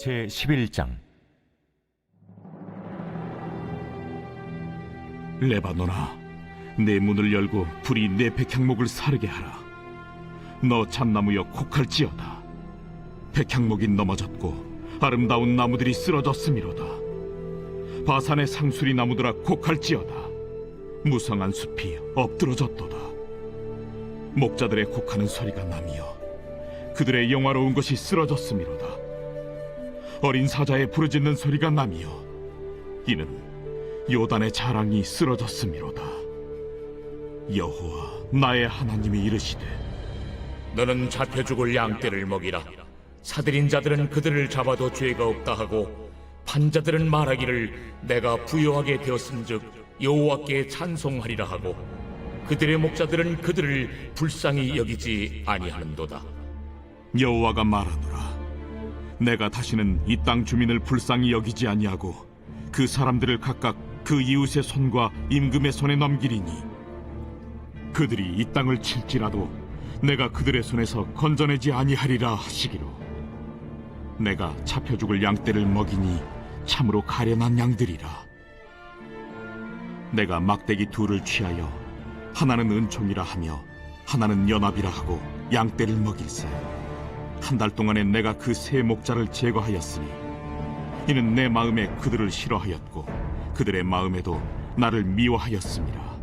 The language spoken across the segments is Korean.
제11장. 레바논아, 내 문을 열고 불이 내 백향목을 사르게 하라. 너 잣나무여 곡할지어다. 백향목이 넘어졌고 아름다운 나무들이 쓰러졌음이로다. 바산의 상수리 나무들아 곡할지어다. 무성한 숲이 엎드러졌도다. 목자들의 곡하는 소리가 나며 그들의 영화로운 것이 쓰러졌음이로다. 어린 사자의 부르짖는 소리가 나며 이는 요단의 자랑이 쓰러졌음이로다. 여호와 나의 하나님이 이르시되, 너는 잡혀 죽을 양떼를 먹이라. 사들인 자들은 그들을 잡아도 죄가 없다 하고 판자들은 말하기를 내가 부요하게 되었은즉 여호와께 찬송하리라 하고 그들의 목자들은 그들을 불쌍히 여기지 아니하는도다. 여호와가 말하노라. 내가 다시는 이 땅 주민을 불쌍히 여기지 아니하고 그 사람들을 각각 그 이웃의 손과 임금의 손에 넘기리니 그들이 이 땅을 칠지라도 내가 그들의 손에서 건져내지 아니하리라 하시기로, 내가 잡혀 죽을 양떼를 먹이니 참으로 가련한 양들이라. 내가 막대기 둘을 취하여 하나는 은총이라 하며 하나는 연합이라 하고 양떼를 먹일세. 한 달 동안에 내가 그 세 목자를 제거하였으니 이는 내 마음에 그들을 싫어하였고 그들의 마음에도 나를 미워하였음이라.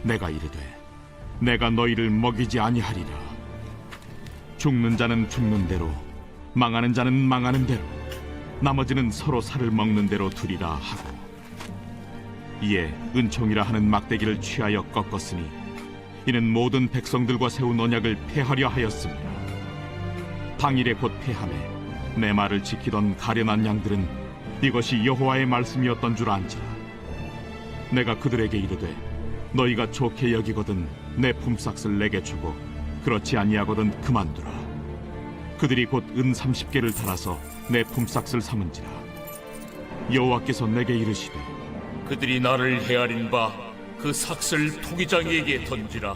내가 이르되 내가 너희를 먹이지 아니하리라. 죽는 자는 죽는 대로, 망하는 자는 망하는 대로, 나머지는 서로 살을 먹는 대로 두리라 하고, 이에 은총이라 하는 막대기를 취하여 꺾었으니 이는 모든 백성들과 세운 언약을 폐하려 하였습니다. 당일에 곧 폐하매 내 말을 지키던 가련한 양들은 이것이 여호와의 말씀이었던 줄 안지라. 내가 그들에게 이르되 너희가 좋게 여기거든 내 품삯을 내게 주고 그렇지 아니하거든 그만두라. 그들이 곧 은 30개를 달아서 내 품삯을 삼은지라. 여호와께서 내게 이르시되, 그들이 나를 헤아린 바 그 삭슬 토기장이에게 던지라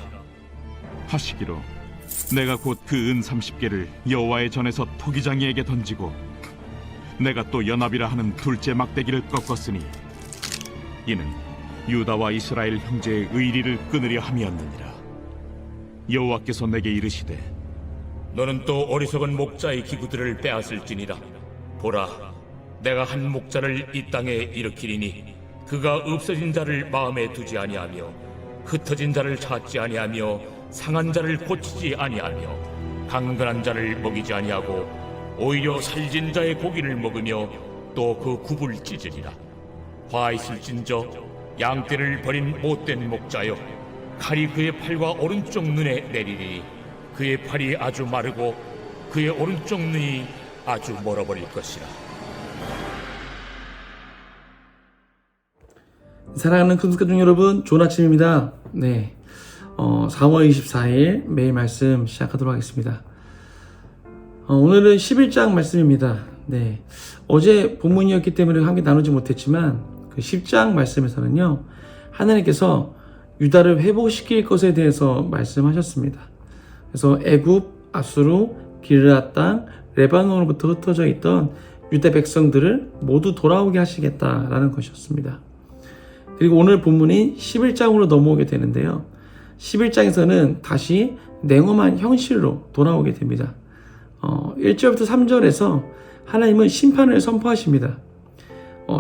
하시기로, 내가 곧 그 은 30개를 여호와의 전에서 토기장이에게 던지고 내가 또 연합이라 하는 둘째 막대기를 꺾었으니 이는 유다와 이스라엘 형제의 의리를 끊으려 함이었느니라. 여호와께서 내게 이르시되, 너는 또 어리석은 목자의 기구들을 빼앗을지니라. 보라, 내가 한 목자를 이 땅에 일으키리니 그가 없어진 자를 마음에 두지 아니하며 흩어진 자를 찾지 아니하며 상한 자를 고치지 아니하며 강건한 자를 먹이지 아니하고 오히려 살진 자의 고기를 먹으며 또 그 굽을 찢으리라. 화 있을진저 양떼를 버린 못된 목자여, 칼이 그의 팔과 오른쪽 눈에 내리리니 그의 팔이 아주 마르고 그의 오른쪽 눈이 아주 멀어버릴 것이라. 사랑하는 큰숙가족 여러분, 좋은 아침입니다. 네, 4월 24일 매일 말씀 시작하도록 하겠습니다. 오늘은 11장 말씀입니다. 네, 어제 본문이었기 때문에 함께 나누지 못했지만 그 10장 말씀에서는요, 하나님께서 유다를 회복시킬 것에 대해서 말씀하셨습니다. 그래서 애굽, 아수르, 길르앗 땅, 레바논으로부터 흩어져 있던 유다 백성들을 모두 돌아오게 하시겠다라는 것이었습니다. 그리고 오늘 본문인 11장으로 넘어오게 되는데요, 11장에서는 다시 냉엄한 현실로 돌아오게 됩니다. 1절부터 3절에서 하나님은 심판을 선포하십니다.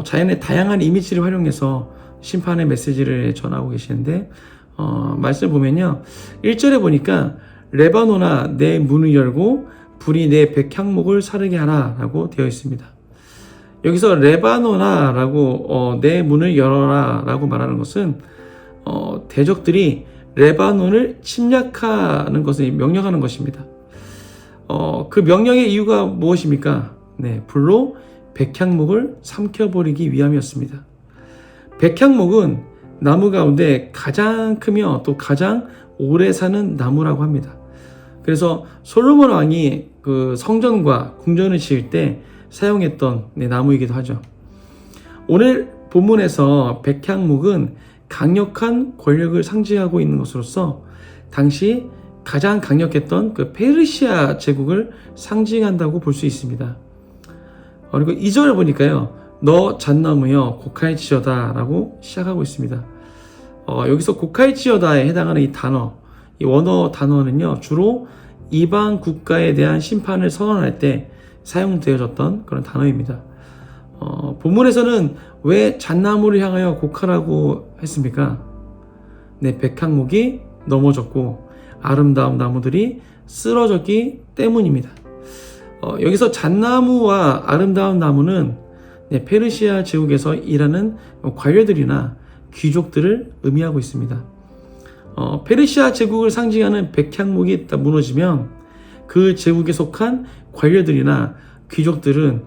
자연의 다양한 이미지를 활용해서 심판의 메시지를 전하고 계시는데, 말씀 보면요, 1절에 보니까 레바논아 내 문을 열고 불이 내 백향목을 사르게 하라 라고 되어 있습니다. 여기서 레바논아 라고 내 문을 열어라 라고 말하는 것은 대적들이 레바논을 침략하는 것을 명령하는 것입니다. 그 명령의 이유가 무엇입니까? 네, 불로 백향목을 삼켜버리기 위함이었습니다. 백향목은 나무 가운데 가장 크며 또 가장 오래 사는 나무라고 합니다. 그래서 솔로몬 왕이 그 성전과 궁전을 지을 때 사용했던 나무이기도 하죠. 오늘 본문에서 백향목은 강력한 권력을 상징하고 있는 것으로서 당시 가장 강력했던 그 페르시아 제국을 상징한다고 볼 수 있습니다. 그리고 2절을 보니까요. 너 잣나무여 고카이치여다 라고 시작하고 있습니다. 여기서 고카이치여다에 해당하는 이 단어, 이 원어 단어는요. 주로 이방 국가에 대한 심판을 선언할 때 사용되어졌던 그런 단어입니다. 본문에서는 왜 잣나무를 향하여 고카라고 했습니까? 네, 백향목이 넘어졌고 아름다운 나무들이 쓰러졌기 때문입니다. 여기서 잣나무와 아름다운 나무는 페르시아 제국에서 일하는 관료들이나 귀족들을 의미하고 있습니다. 페르시아 제국을 상징하는 백향목이 무너지면 그 제국에 속한 관료들이나 귀족들은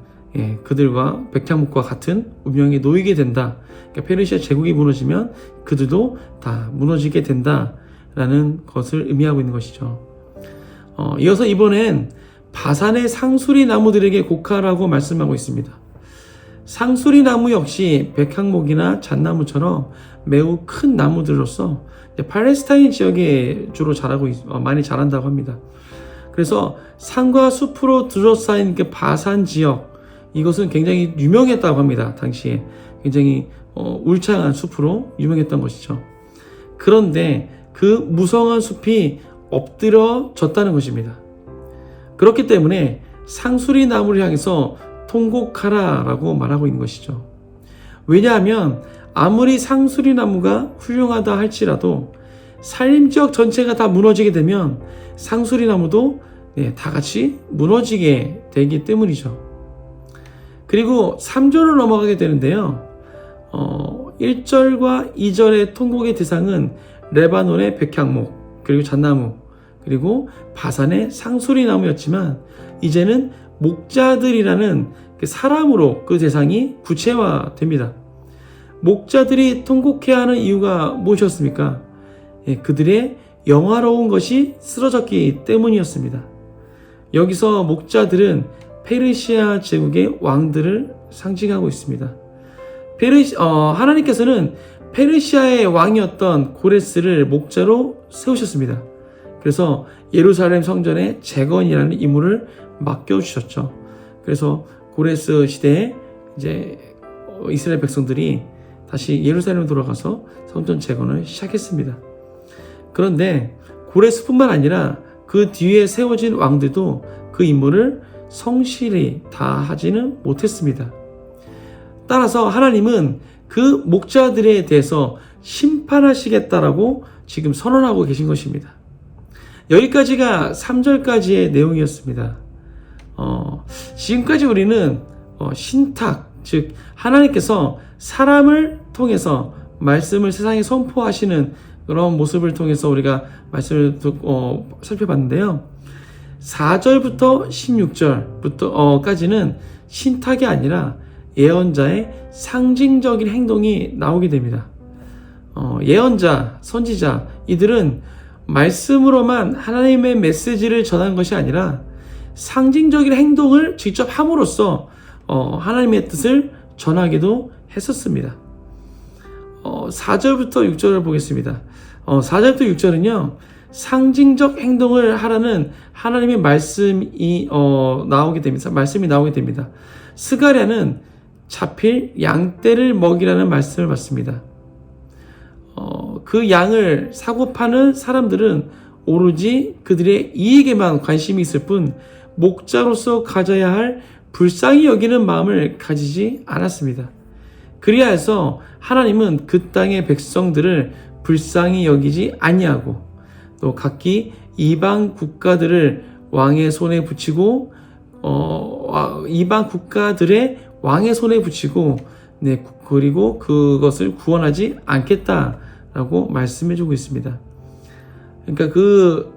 그들과 백향목과 같은 운명에 놓이게 된다. 그러니까 페르시아 제국이 무너지면 그들도 다 무너지게 된다라는 것을 의미하고 있는 것이죠. 이어서 이번엔 바산의 상수리 나무들에게 고카라고 말씀하고 있습니다. 상수리 나무 역시 백향목이나 잣나무처럼 매우 큰 나무들로서 팔레스타인 지역에 주로 많이 자란다고 합니다. 그래서 산과 숲으로 둘러싸인 그 바산 지역, 이것은 굉장히 유명했다고 합니다. 당시에 굉장히 울창한 숲으로 유명했던 것이죠. 그런데 그 무성한 숲이 엎드려졌다는 것입니다. 그렇기 때문에 상수리 나무를 향해서 통곡하라 라고 말하고 있는 것이죠. 왜냐하면 아무리 상수리 나무가 훌륭하다 할지라도 산림지역 전체가 다 무너지게 되면 상수리 나무도 다 같이 무너지게 되기 때문이죠. 그리고 3절로 넘어가게 되는데요. 1절과 2절의 통곡의 대상은 레바논의 백향목, 그리고 잣나무, 그리고 바산의 상수리 나무였지만 이제는 목자들이라는 그 사람으로 그 대상이 구체화됩니다. 목자들이 통곡해야 하는 이유가 무엇이었습니까? 그들의 영화로운 것이 쓰러졌기 때문이었습니다. 여기서 목자들은 페르시아 제국의 왕들을 상징하고 있습니다. 하나님께서는 페르시아의 왕이었던 고레스를 목자로 세우셨습니다. 그래서 예루살렘 성전의 재건이라는 임무를 맡겨주셨죠. 그래서 고레스 시대에 이제 이스라엘 백성들이 다시 예루살렘에 돌아가서 성전 재건을 시작했습니다. 그런데 고레스뿐만 아니라 그 뒤에 세워진 왕들도 그 임무를 성실히 다하지는 못했습니다. 따라서 하나님은 그 목자들에 대해서 심판하시겠다라고 지금 선언하고 계신 것입니다. 여기까지가 3절까지의 내용이었습니다. 지금까지 우리는 신탁, 즉 하나님께서 사람을 통해서 말씀을 세상에 선포하시는 그런 모습을 통해서 우리가 말씀을 살펴봤는데요. 4절부터 16절까지는 신탁이 아니라 예언자의 상징적인 행동이 나오게 됩니다. 예언자, 선지자, 이들은 말씀으로만 하나님의 메시지를 전한 것이 아니라 상징적인 행동을 직접 함으로써 하나님의 뜻을 전하기도 했었습니다. 4절부터 6절을 보겠습니다. 4절부터 6절은요, 상징적 행동을 하라는 하나님의 말씀이 나오게 됩니다. 말씀이 나오게 됩니다. 스가랴는 잡힐 양떼를 먹이라는 말씀을 받습니다. 그 양을 사고 파는 사람들은 오로지 그들의 이익에만 관심이 있을 뿐 목자로서 가져야 할 불쌍히 여기는 마음을 가지지 않았습니다. 그리하여서 하나님은 그 땅의 백성들을 불쌍히 여기지 아니하고 또 각기 이방 국가들을 왕의 손에 붙이고 이방 국가들의 왕의 손에 붙이고 그리고 그것을 구원하지 않겠다라고 말씀해주고 있습니다. 그러니까 그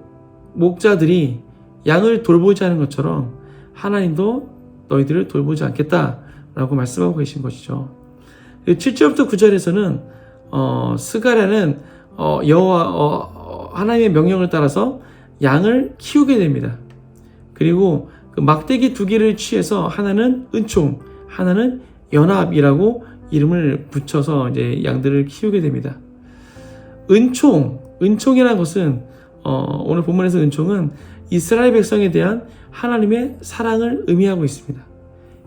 목자들이 양을 돌보지 않은 것처럼 하나님도 너희들을 돌보지 않겠다라고 말씀하고 계신 것이죠. 7절부터 9절에서는 스가랴는 하나님의 명령을 따라서 양을 키우게 됩니다. 그리고 그 막대기 2개를 취해서 하나는 은총, 하나는 연합이라고 이름을 붙여서 이제 양들을 키우게 됩니다. 은총이라는 것은 오늘 본문에서 은총은 이스라엘 백성에 대한 하나님의 사랑을 의미하고 있습니다.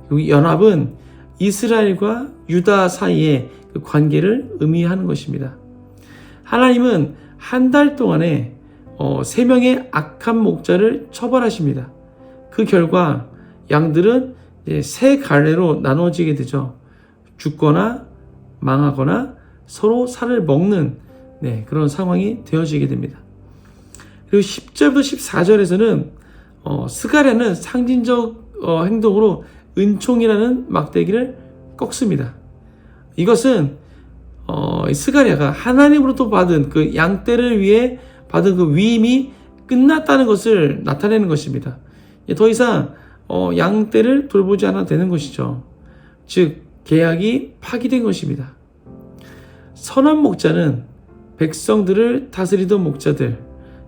그리고 연합은 이스라엘과 유다 사이의 그 관계를 의미하는 것입니다. 하나님은 한 달 동안에 3명의 악한 목자를 처벌하십니다. 그 결과 양들은 세 갈래로 나눠지게 되죠. 죽거나 망하거나 서로 살을 먹는 그런 상황이 되어지게 됩니다. 그리고 10절부터 14절에서는 스가랴는 상징적 행동으로 은총이라는 막대기를 꺾습니다. 이것은 스가랴가 하나님으로부터 받은 그 양떼를 위해 받은 그 위임이 끝났다는 것을 나타내는 것입니다. 더 이상 양떼를 돌보지 않아도 되는 것이죠. 즉 계약이 파기된 것입니다. 선한 목자는 백성들을 다스리던 목자들,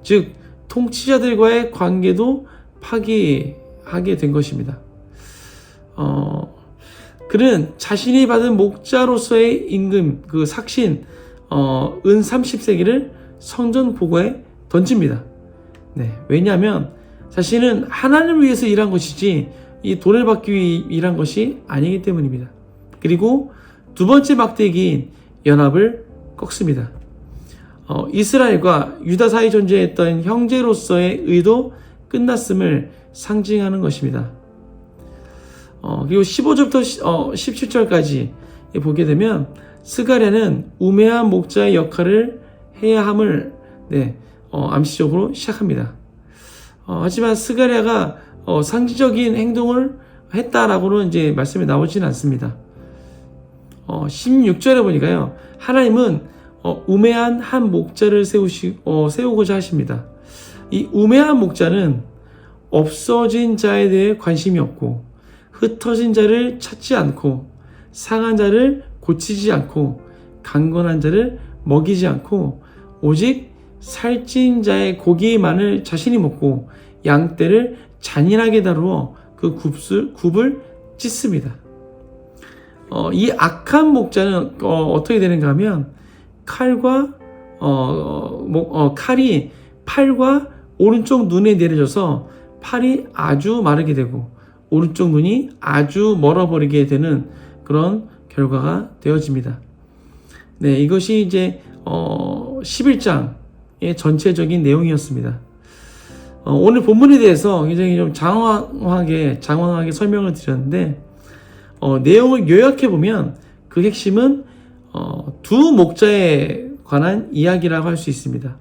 즉 통치자들과의 관계도 파기하게 된 것입니다. 그는 자신이 받은 목자로서의 임금, 그 삭신, 은 30세기를 성전 보고에 던집니다. 왜냐하면 자신은 하나님을 위해서 일한 것이지 이 돈을 받기 위해 일한 것이 아니기 때문입니다. 그리고 두 번째 막대기인 연합을 꺾습니다. 이스라엘과 유다 사이 존재했던 형제로서의 의도 끝났음을 상징하는 것입니다. 그리고 15절부터 17절까지 보게 되면 스가랴는 우매한 목자의 역할을 해야 함을 암시적으로 시작합니다. 하지만 스가랴가 상징적인 행동을 했다라고는 이제 말씀이 나오지는 않습니다. 16절에 보니까요, 하나님은 우매한 한 목자를 세우고자 하십니다. 이 우매한 목자는 없어진 자에 대해 관심이 없고, 흩어진 자를 찾지 않고, 상한 자를 고치지 않고, 강건한 자를 먹이지 않고, 오직 살찐 자의 고기만을 자신이 먹고 양떼를 잔인하게 다루어 그 굽을 찢습니다. 이 악한 목자는 어떻게 되는가 하면 칼이 팔과 오른쪽 눈에 내려져서 팔이 아주 마르게 되고 오른쪽 눈이 아주 멀어버리게 되는 그런 결과가 되어집니다. 이것이 이제 11장의 전체적인 내용이었습니다. 오늘 본문에 대해서 굉장히 좀 장황하게 설명을 드렸는데, 내용을 요약해 보면 그 핵심은 두 목자에 관한 이야기라고 할 수 있습니다.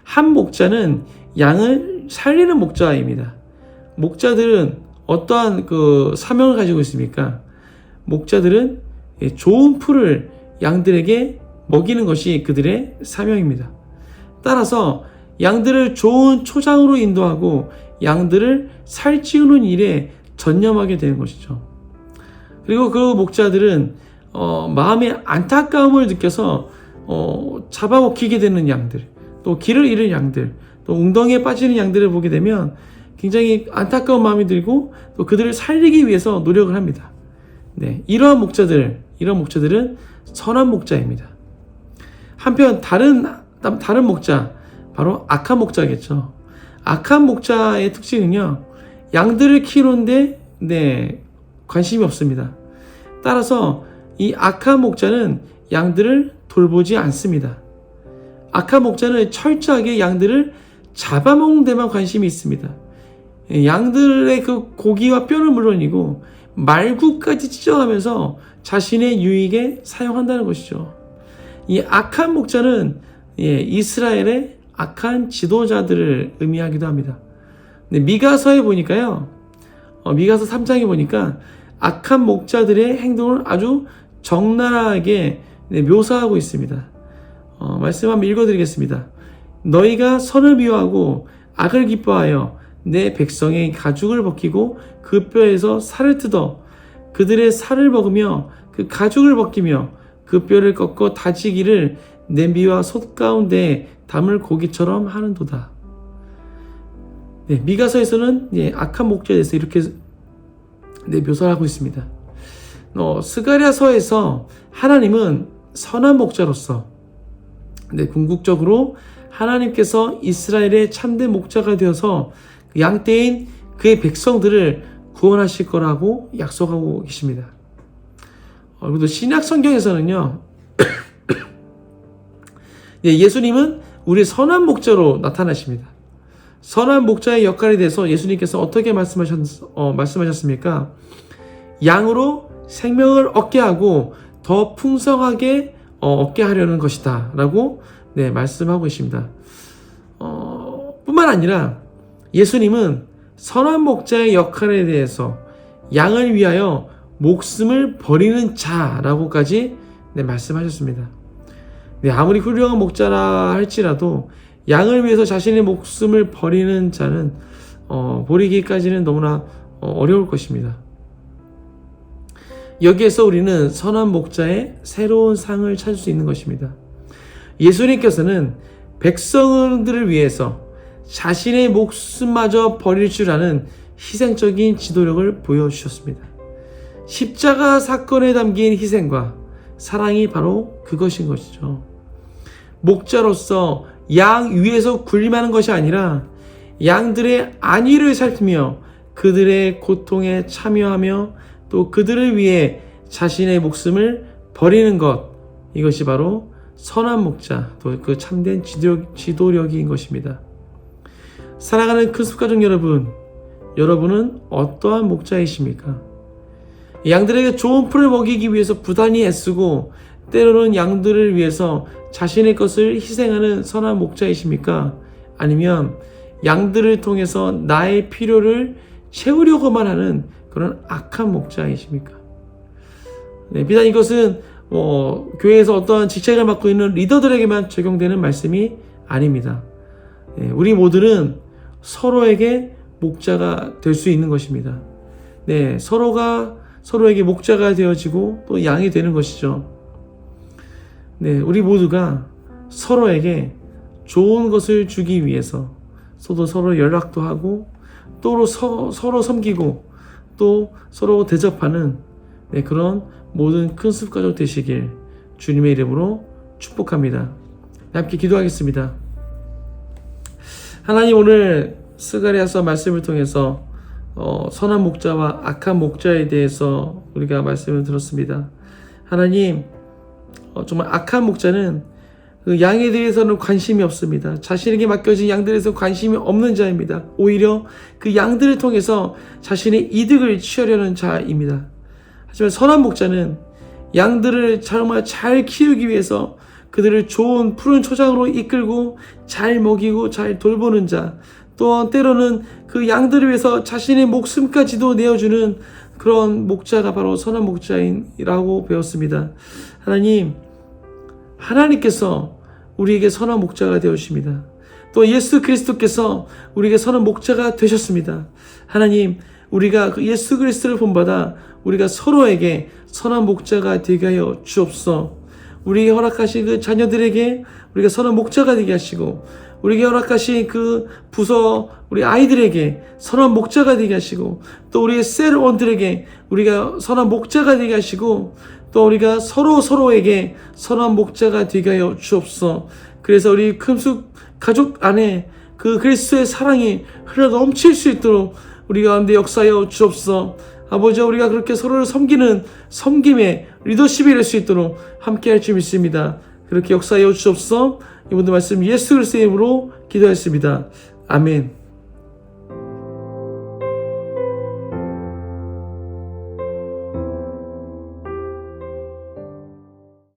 한 목자는 양을 살리는 목자입니다. 목자들은 어떠한 그 사명을 가지고 있습니까? 목자들은 좋은 풀을 양들에게 먹이는 것이 그들의 사명입니다. 따라서 양들을 좋은 초장으로 인도하고 양들을 살찌우는 일에 전념하게 되는 것이죠. 그리고 그 목자들은 마음의 안타까움을 느껴서 잡아먹히게 되는 양들, 또 길을 잃은 양들, 또 웅덩이에 빠지는 양들을 보게 되면 굉장히 안타까운 마음이 들고 또 그들을 살리기 위해서 노력을 합니다. 이러한 목자들은 선한 목자입니다. 한편 다른 목자, 바로 악한 목자겠죠. 악한 목자의 특징은요, 양들을 키우는데 관심이 없습니다. 따라서 이 악한 목자는 양들을 돌보지 않습니다. 악한 목자는 철저하게 양들을 잡아먹는 데만 관심이 있습니다. 양들의 그 고기와 뼈는 물론이고 말구까지 찢어가면서 자신의 유익에 사용한다는 것이죠. 이 악한 목자는 이스라엘의 악한 지도자들을 의미하기도 합니다. 미가서에 보니까요, 미가서 3장에 보니까 악한 목자들의 행동을 아주 적나라하게 묘사하고 있습니다. 말씀 한번 읽어드리겠습니다. 너희가 선을 미워하고 악을 기뻐하여 내 백성의 가죽을 벗기고 그 뼈에서 살을 뜯어 그들의 살을 먹으며 그 가죽을 벗기며 그 뼈를 꺾어 다지기를 냄비와 솥 가운데 담을 고기처럼 하는도다. 미가서에서는 악한 목자에 대해서 이렇게 묘사를 하고 있습니다. 스가랴서에서 하나님은 선한 목자로서 궁극적으로 하나님께서 이스라엘의 참된 목자가 되어서 양떼인 그의 백성들을 구원하실 거라고 약속하고 계십니다. 그리고 신약 성경에서는요, 예수님은 우리의 선한 목자로 나타나십니다. 선한 목자의 역할에 대해서 예수님께서 어떻게 말씀하셨습니까? 양으로 생명을 얻게 하고 더 풍성하게 얻게 하려는 것이다 라고 말씀하고 계십니다. 뿐만 아니라 예수님은 선한 목자의 역할에 대해서 양을 위하여 목숨을 버리는 자라고까지 말씀하셨습니다. 아무리 훌륭한 목자라 할지라도 양을 위해서 자신의 목숨을 버리는 자는 버리기까지는 너무나 어려울 것입니다. 여기에서 우리는 선한 목자의 새로운 상을 찾을 수 있는 것입니다. 예수님께서는 백성들을 위해서 자신의 목숨마저 버릴 줄 아는 희생적인 지도력을 보여주셨습니다. 십자가 사건에 담긴 희생과 사랑이 바로 그것인 것이죠. 목자로서 양 위에서 군림하는 것이 아니라 양들의 안위를 살피며 그들의 고통에 참여하며 또 그들을 위해 자신의 목숨을 버리는 것, 이것이 바로 선한 목자, 또 그 참된 지도력인 것입니다. 사랑하는 큰숲가족 여러분, 여러분은 어떠한 목자이십니까? 양들에게 좋은 풀을 먹이기 위해서 부단히 애쓰고 때로는 양들을 위해서 자신의 것을 희생하는 선한 목자이십니까? 아니면 양들을 통해서 나의 필요를 채우려고만 하는 그런 악한 목자이십니까? 비단 이것은 교회에서 어떠한 직책을 맡고 있는 리더들에게만 적용되는 말씀이 아닙니다. 우리 모두는 서로에게 목자가 될 수 있는 것입니다. 서로가 서로에게 목자가 되어지고 또 양이 되는 것이죠. 우리 모두가 서로에게 좋은 것을 주기 위해서 서로 연락도 하고 또 서로 섬기고 또 서로 대접하는 그런 모든 큰 숲가족 되시길 주님의 이름으로 축복합니다. 함께 기도하겠습니다. 하나님, 오늘 스가랴서 말씀을 통해서 선한 목자와 악한 목자에 대해서 우리가 말씀을 들었습니다. 하나님, 정말 악한 목자는 그 양에 대해서는 관심이 없습니다. 자신에게 맡겨진 양들에 대해서 관심이 없는 자입니다. 오히려 그 양들을 통해서 자신의 이득을 취하려는 자입니다. 하지만 선한 목자는 양들을 정말 잘 키우기 위해서 그들을 좋은 푸른 초장으로 이끌고 잘 먹이고 잘 돌보는 자, 또한 때로는 그 양들을 위해서 자신의 목숨까지도 내어주는 그런 목자가 바로 선한 목자이라고 배웠습니다. 하나님, 하나님께서 우리에게 선한 목자가 되어주십니다. 또 예수 그리스도께서 우리에게 선한 목자가 되셨습니다. 하나님, 우리가 그 예수 그리스도를 본받아 우리가 서로에게 선한 목자가 되게 하여 주옵소서. 우리에게 허락하신 그 자녀들에게 우리가 선한 목자가 되게 하시고, 우리에게 허락하신 그 부서 우리 아이들에게 선한 목자가 되게 하시고, 또 우리의 셀원들에게 우리가 선한 목자가 되게 하시고, 또 우리가 서로에게 선한 목자가 되게 하여 주옵소서. 그래서 우리 금숙 가족 안에 그 그리스도의 사랑이 흘러 넘칠 수 있도록 우리 가운데 역사하여 주옵소서. 아버지, 우리가 그렇게 서로를 섬기는 섬김의 리더십이 될 수 있도록 함께 할 줄 믿습니다. 그렇게 역사하여 주옵소서. 이분들 말씀 예수 그리스도의 이름으로 기도했습니다. 아멘.